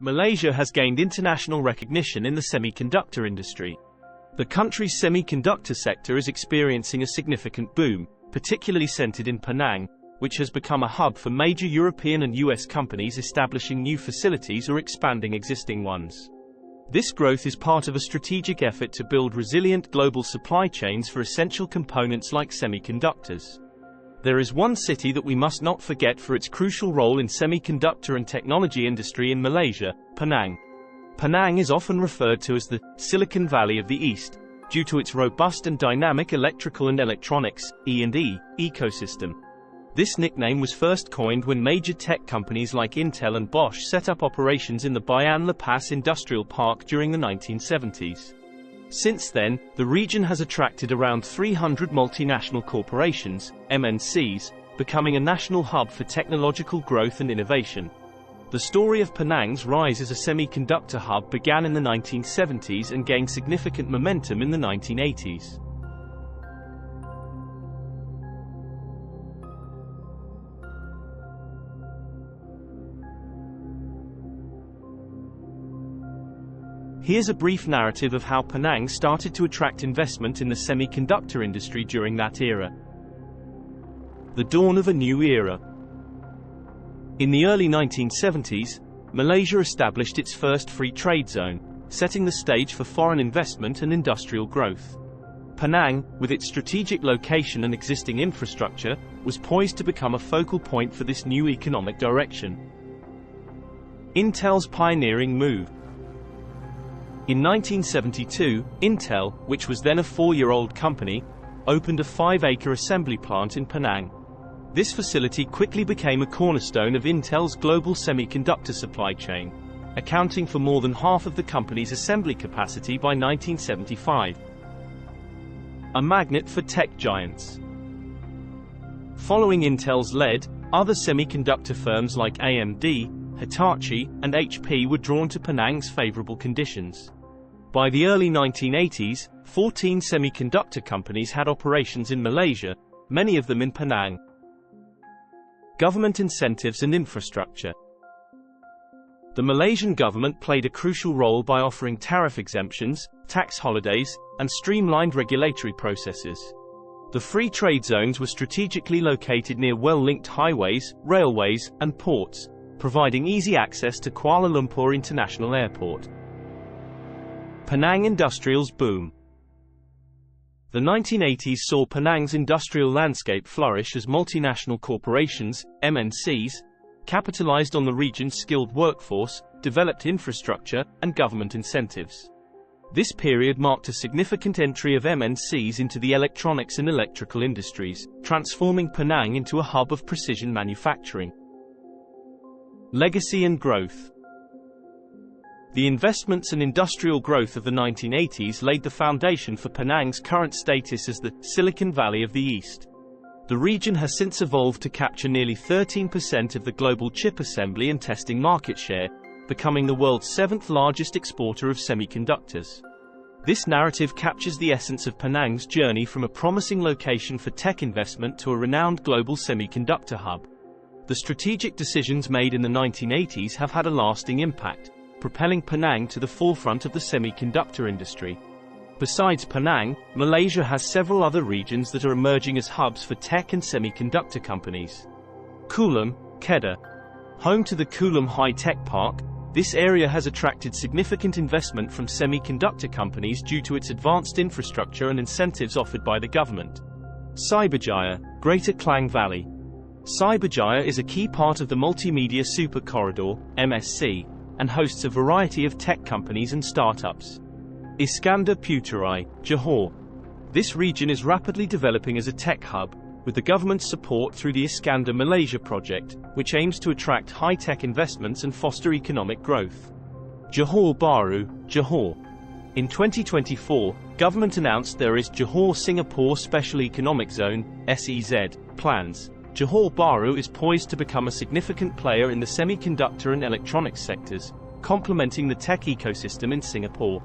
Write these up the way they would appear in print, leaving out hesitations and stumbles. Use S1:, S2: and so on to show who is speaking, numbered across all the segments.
S1: Malaysia has gained international recognition in the semiconductor industry. The country's semiconductor sector is experiencing a significant boom, particularly centered in Penang, which has become a hub for major European and US companies establishing new facilities or expanding existing ones. This growth is part of a strategic effort to build resilient global supply chains for essential components like semiconductors. There is one city that we must not forget for its crucial role in semiconductor and technology industry in Malaysia, Penang. Penang is often referred to as the Silicon Valley of the East, due to its robust and dynamic electrical and electronics (E&E) ecosystem. This nickname was first coined when major tech companies like Intel and Bosch set up operations in the Bayan La Paz Industrial Park during the 1970s. Since then, the region has attracted around 300 multinational corporations, MNCs, becoming a national hub for technological growth and innovation. The story of Penang's rise as a semiconductor hub began in the 1970s and gained significant momentum in the 1980s. Here's a brief narrative of how Penang started to attract investment in the semiconductor industry during that era. The dawn of a new era. In the early 1970s, Malaysia established its first free trade zone, setting the stage for foreign investment and industrial growth. Penang, with its strategic location and existing infrastructure, was poised to become a focal point for this new economic direction. Intel's pioneering move. In 1972, Intel, which was then a 4-year-old company, opened a 5-acre assembly plant in Penang. This facility quickly became a cornerstone of Intel's global semiconductor supply chain, accounting for more than half of the company's assembly capacity by 1975. A magnet for tech giants. Following Intel's lead, other semiconductor firms like AMD, Hitachi, and HP were drawn to Penang's favorable conditions. By the early 1980s, 14 semiconductor companies had operations in Malaysia, many of them in Penang. Government incentives and infrastructure. The Malaysian government played a crucial role by offering tariff exemptions, tax holidays, and streamlined regulatory processes. The free trade zones were strategically located near well-linked highways, railways, and ports, providing easy access to Kuala Lumpur International Airport. Penang Industrials boom. The 1980s saw Penang's industrial landscape flourish as multinational corporations, MNCs, capitalized on the region's skilled workforce, developed infrastructure, and government incentives. This period marked a significant entry of MNCs into the electronics and electrical industries, transforming Penang into a hub of precision manufacturing. Legacy and growth. The investments and industrial growth of the 1980s laid the foundation for Penang's current status as the Silicon Valley of the East. The region has since evolved to capture nearly 13% of the global chip assembly and testing market share, becoming the world's 7th largest exporter of semiconductors. This narrative captures the essence of Penang's journey from a promising location for tech investment to a renowned global semiconductor hub. The strategic decisions made in the 1980s have had a lasting impact, propelling Penang to the forefront of the semiconductor industry. Besides Penang, Malaysia has several other regions that are emerging as hubs for tech and semiconductor companies. Kulim, Kedah. Home to the Kulim High-Tech Park, this area has attracted significant investment from semiconductor companies due to its advanced infrastructure and incentives offered by the government. Cyberjaya, Greater Klang Valley. Cyberjaya is a key part of the Multimedia Super Corridor, MSC, and hosts a variety of tech companies and startups. Iskandar Putarai, Johor. This region is rapidly developing as a tech hub, with the government's support through the Iskandar Malaysia project, which aims to attract high-tech investments and foster economic growth. Johor Bahru, Johor. In 2024, government announced there is Johor-Singapore Special Economic Zone, SEZ, plans. Johor Bahru is poised to become a significant player in the semiconductor and electronics sectors, complementing the tech ecosystem in Singapore.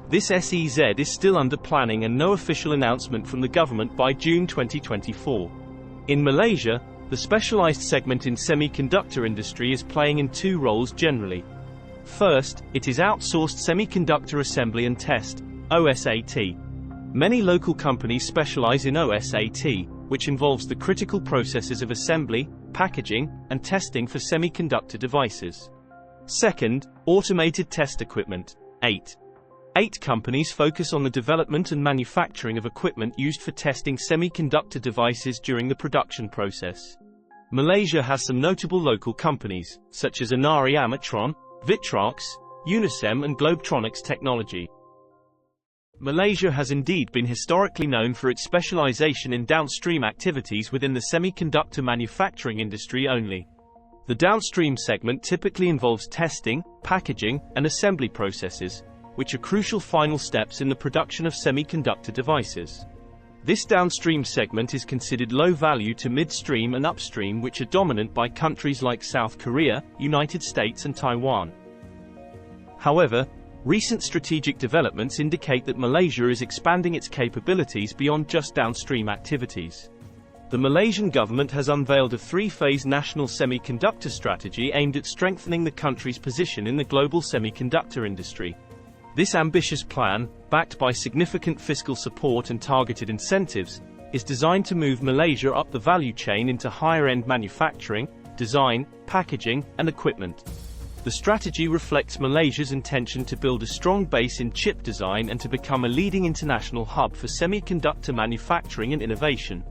S1: This SEZ is still under planning and no official announcement from the government by June 2024. In Malaysia, the specialized segment in semiconductor industry is playing in two roles generally. First, it is outsourced semiconductor assembly and test, OSAT. Many local companies specialize in OSAT, which involves the critical processes of assembly, packaging, and testing for semiconductor devices. Second, automated test equipment, 8. 8 companies focus on the development and manufacturing of equipment used for testing semiconductor devices during the production process. Malaysia has some notable local companies, such as Inari Amertron, Vitrox, Unisem and Globetronics Technology. Malaysia has indeed been historically known for its specialization in downstream activities within the semiconductor manufacturing industry only. The downstream segment typically involves testing, packaging, and assembly processes, which are crucial final steps in the production of semiconductor devices. This downstream segment is considered low value to midstream and upstream, which are dominant by countries like South Korea, United States and Taiwan. However, recent strategic developments indicate that Malaysia is expanding its capabilities beyond just downstream activities. The Malaysian government has unveiled a 3-phase national semiconductor strategy aimed at strengthening the country's position in the global semiconductor industry. This ambitious plan, backed by significant fiscal support and targeted incentives, is designed to move Malaysia up the value chain into higher-end manufacturing, design, packaging, and equipment. The strategy reflects Malaysia's intention to build a strong base in chip design and to become a leading international hub for semiconductor manufacturing and innovation.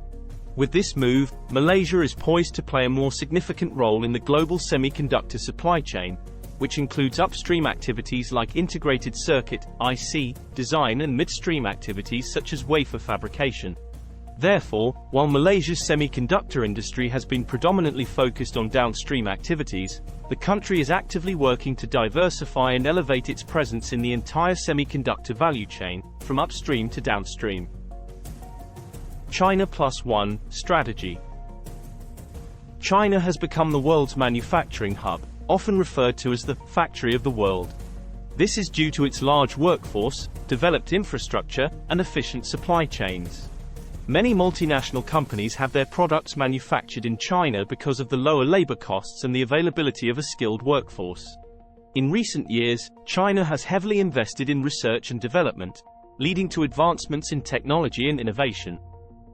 S1: With this move, Malaysia is poised to play a more significant role in the global semiconductor supply chain, which includes upstream activities like integrated circuit, IC, design and midstream activities such as wafer fabrication. Therefore, while Malaysia's semiconductor industry has been predominantly focused on downstream activities, the country is actively working to diversify and elevate its presence in the entire semiconductor value chain, from upstream to downstream. China Plus One strategy. China has become the world's manufacturing hub, often referred to as the factory of the world. This is due to its large workforce, developed infrastructure, and efficient supply chains. Many multinational companies have their products manufactured in China because of the lower labor costs and the availability of a skilled workforce. In recent years, China has heavily invested in research and development, leading to advancements in technology and innovation.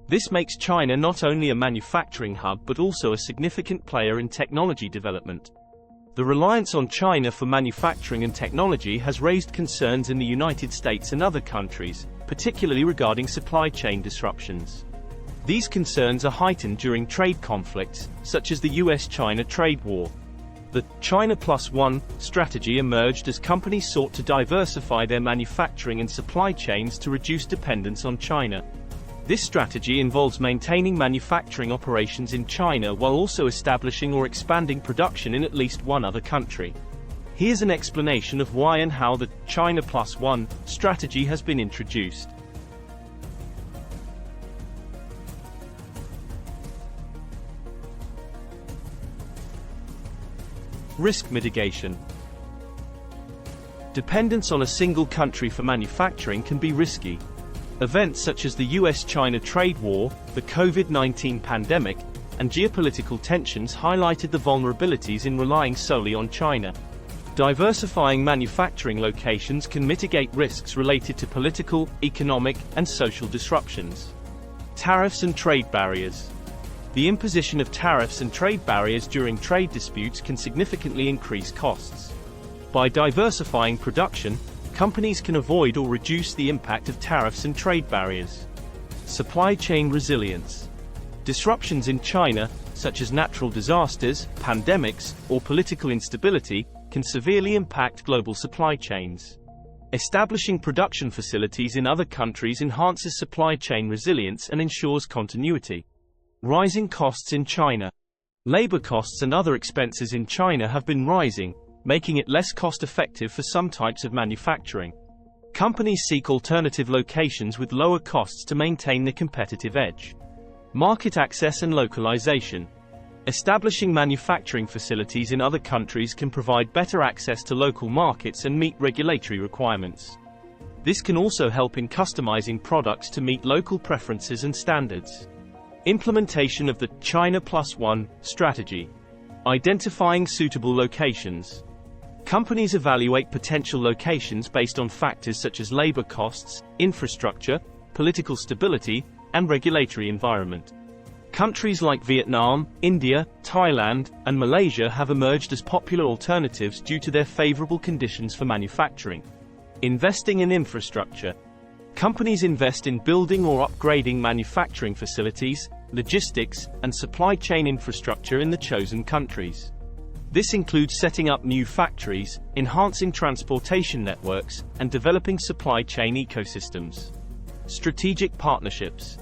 S1: This makes China not only a manufacturing hub but also a significant player in technology development. The reliance on China for manufacturing and technology has raised concerns in the United States and other countries, particularly regarding supply chain disruptions. These concerns are heightened during trade conflicts, such as the US-China trade war. The China Plus One strategy emerged as companies sought to diversify their manufacturing and supply chains to reduce dependence on China. This strategy involves maintaining manufacturing operations in China while also establishing or expanding production in at least one other country. Here's an explanation of why and how the China Plus One strategy has been introduced. Risk mitigation. Dependence on a single country for manufacturing can be risky. Events such as the US-China trade war, the COVID-19 pandemic, and geopolitical tensions highlighted the vulnerabilities in relying solely on China. Diversifying manufacturing locations can mitigate risks related to political, economic, and social disruptions. Tariffs and trade barriers. The imposition of tariffs and trade barriers during trade disputes can significantly increase costs. By diversifying production, companies can avoid or reduce the impact of tariffs and trade barriers. Supply chain resilience. Disruptions in China, such as natural disasters, pandemics, or political instability, can severely impact global supply chains. Establishing production facilities in other countries enhances supply chain resilience and ensures continuity. Rising costs in China. Labor costs and other expenses in China have been rising, making it less cost-effective for some types of manufacturing. Companies seek alternative locations with lower costs to maintain their competitive edge. Market access and localization. Establishing manufacturing facilities in other countries can provide better access to local markets and meet regulatory requirements. This can also help in customizing products to meet local preferences and standards. Implementation of the China Plus One strategy. Identifying suitable locations. Companies evaluate potential locations based on factors such as labor costs, infrastructure, political stability, and regulatory environment. Countries like Vietnam, India, Thailand, and Malaysia have emerged as popular alternatives due to their favorable conditions for manufacturing. Investing in infrastructure. Companies invest in building or upgrading manufacturing facilities, logistics, and supply chain infrastructure in the chosen countries. This includes setting up new factories, enhancing transportation networks, and developing supply chain ecosystems. Strategic partnerships.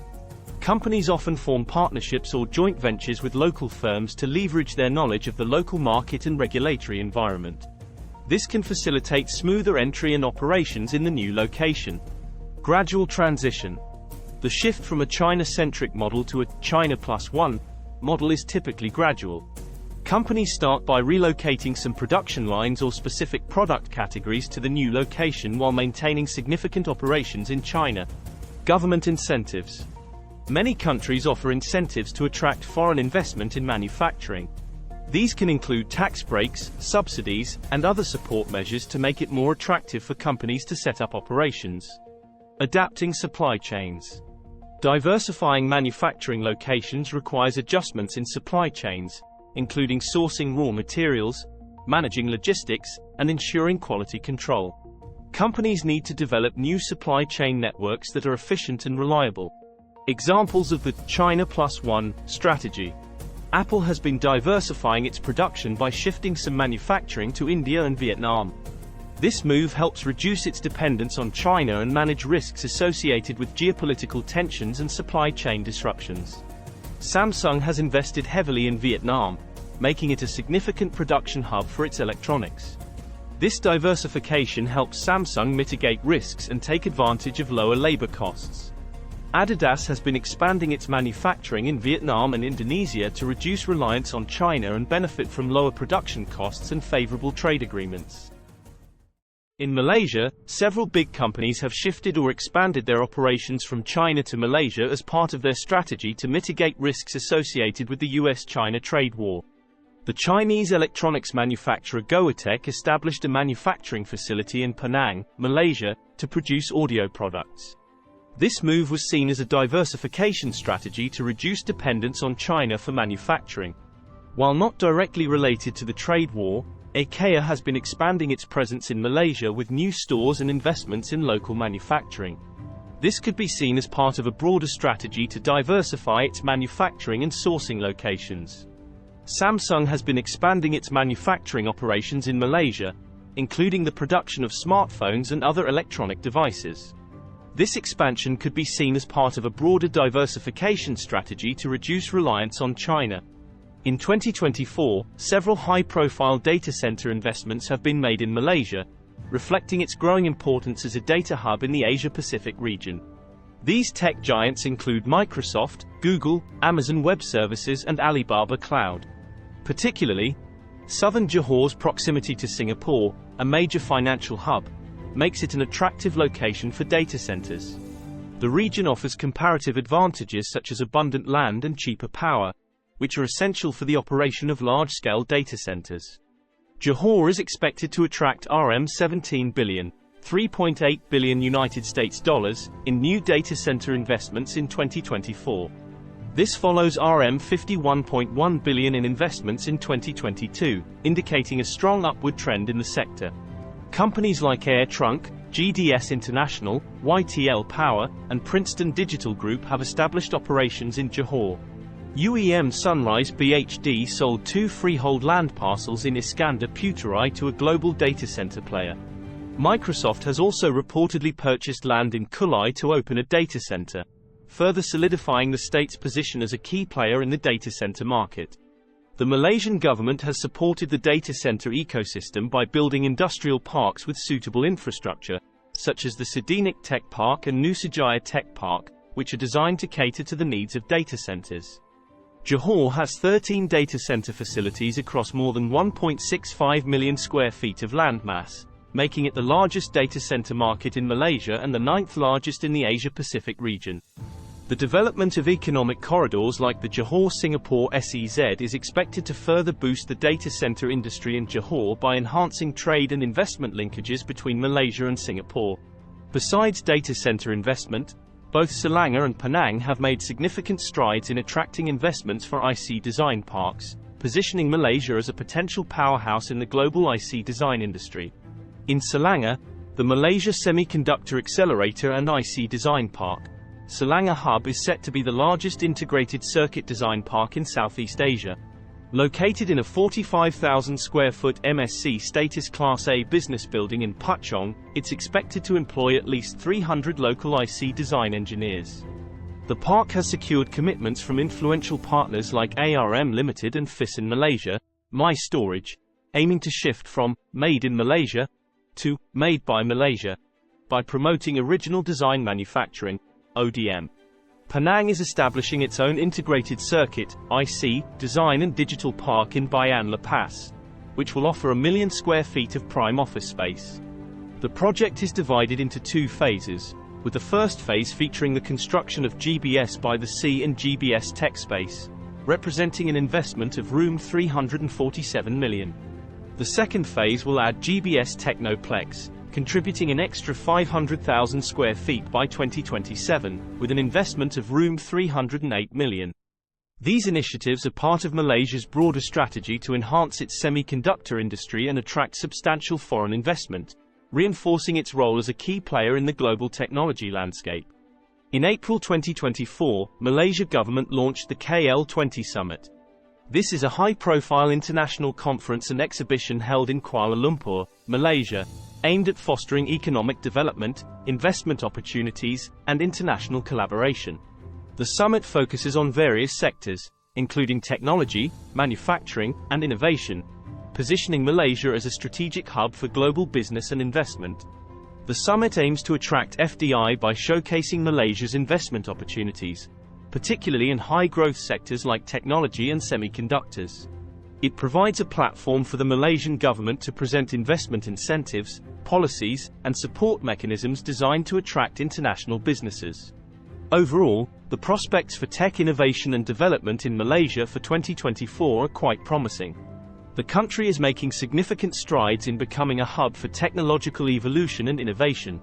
S1: Companies often form partnerships or joint ventures with local firms to leverage their knowledge of the local market and regulatory environment. This can facilitate smoother entry and operations in the new location. Gradual transition. The shift from a China-centric model to a China Plus One model is typically gradual. Companies start by relocating some production lines or specific product categories to the new location while maintaining significant operations in China. Government incentives. Many countries offer incentives to attract foreign investment in manufacturing. These can include tax breaks, subsidies, and other support measures to make it more attractive for companies to set up operations. Adapting supply chains. Diversifying manufacturing locations requires adjustments in supply chains, including sourcing raw materials, managing logistics, and ensuring quality control. Companies need to develop new supply chain networks that are efficient and reliable. Examples of the China Plus One strategy. Apple has been diversifying its production by shifting some manufacturing to India and Vietnam. This move helps reduce its dependence on China and manage risks associated with geopolitical tensions and supply chain disruptions. Samsung has invested heavily in Vietnam, making it a significant production hub for its electronics. This diversification helps Samsung mitigate risks and take advantage of lower labor costs. Adidas has been expanding its manufacturing in Vietnam and Indonesia to reduce reliance on China and benefit from lower production costs and favorable trade agreements. In Malaysia, several big companies have shifted or expanded their operations from China to Malaysia as part of their strategy to mitigate risks associated with the US-China trade war. The Chinese electronics manufacturer Goatech established a manufacturing facility in Penang, Malaysia, to produce audio products. This move was seen as a diversification strategy to reduce dependence on China for manufacturing. While not directly related to the trade war, IKEA has been expanding its presence in Malaysia with new stores and investments in local manufacturing. This could be seen as part of a broader strategy to diversify its manufacturing and sourcing locations. Samsung has been expanding its manufacturing operations in Malaysia, including the production of smartphones and other electronic devices. This expansion could be seen as part of a broader diversification strategy to reduce reliance on China. In 2024, several high-profile data center investments have been made in Malaysia, reflecting its growing importance as a data hub in the Asia-Pacific region. These tech giants include Microsoft, Google, Amazon Web Services, and Alibaba Cloud. Particularly, southern Johore's proximity to Singapore, a major financial hub, makes it an attractive location for data centers. The region offers comparative advantages such as abundant land and cheaper power, which are essential for the operation of large-scale data centers. Johor is expected to attract $17 billion, $3.8 billion United States dollars, in new data center investments in 2024. This follows $51.1 billion in investments in 2022, indicating a strong upward trend in the sector. Companies like AirTrunk, GDS International, YTL Power, and Princeton Digital Group have established operations in Johor. UEM Sunrise BHD sold 2 freehold land parcels in Iskandar Puteri to a global data center player. Microsoft has also reportedly purchased land in Kulai to open a data center, further solidifying the state's position as a key player in the data center market. The Malaysian government has supported the data center ecosystem by building industrial parks with suitable infrastructure, such as the Sedinik Tech Park and Nusajaya Tech Park, which are designed to cater to the needs of data centers. Johor has 13 data center facilities across more than 1.65 million square feet of landmass, making it the largest data center market in Malaysia and the 9th largest in the Asia-Pacific region. The development of economic corridors like the Johor-Singapore SEZ is expected to further boost the data center industry in Johor by enhancing trade and investment linkages between Malaysia and Singapore. Besides data center investment, both Selangor and Penang have made significant strides in attracting investments for IC design parks, positioning Malaysia as a potential powerhouse in the global IC design industry. In Selangor, the Malaysia Semiconductor Accelerator and IC Design Park, Selangor Hub is set to be the largest integrated circuit design park in Southeast Asia. Located in a 45,000 square foot MSC status Class A business building in Pachong, it's expected to employ at least 300 local IC design engineers. The park has secured commitments from influential partners like ARM Limited and FISN Malaysia, My Storage, aiming to shift from Made in Malaysia to Made by Malaysia by promoting original design manufacturing, ODM. Penang is establishing its own integrated circuit, IC, design and digital park in Bayan La Paz, which will offer 1 million square feet of prime office space. The project is divided into 2 phases, with the first phase featuring the construction of GBS by the Sea and GBS Tech Space, representing an investment of room 347 million. The second phase will add GBS Technoplex, contributing an extra 500,000 square feet by 2027, with an investment of room 308 million. These initiatives are part of Malaysia's broader strategy to enhance its semiconductor industry and attract substantial foreign investment, reinforcing its role as a key player in the global technology landscape. In April 2024, Malaysia government launched the KL20 Summit. This is a high-profile international conference and exhibition held in Kuala Lumpur, Malaysia, aimed at fostering economic development, investment opportunities, and international collaboration. The summit focuses on various sectors, including technology, manufacturing, and innovation, positioning Malaysia as a strategic hub for global business and investment. The summit aims to attract FDI by showcasing Malaysia's investment opportunities, particularly in high-growth sectors like technology and semiconductors. It provides a platform for the Malaysian government to present investment incentives, policies, and support mechanisms designed to attract international businesses. Overall, the prospects for tech innovation and development in Malaysia for 2024 are quite promising. The country is making significant strides in becoming a hub for technological evolution and innovation.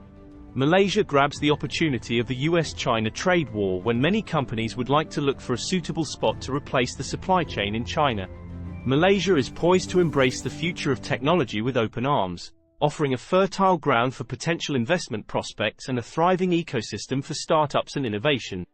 S1: Malaysia grabs the opportunity of the US-China trade war when many companies would like to look for a suitable spot to replace the supply chain in China. Malaysia is poised to embrace the future of technology with open arms, offering a fertile ground for potential investment prospects and a thriving ecosystem for startups and innovation.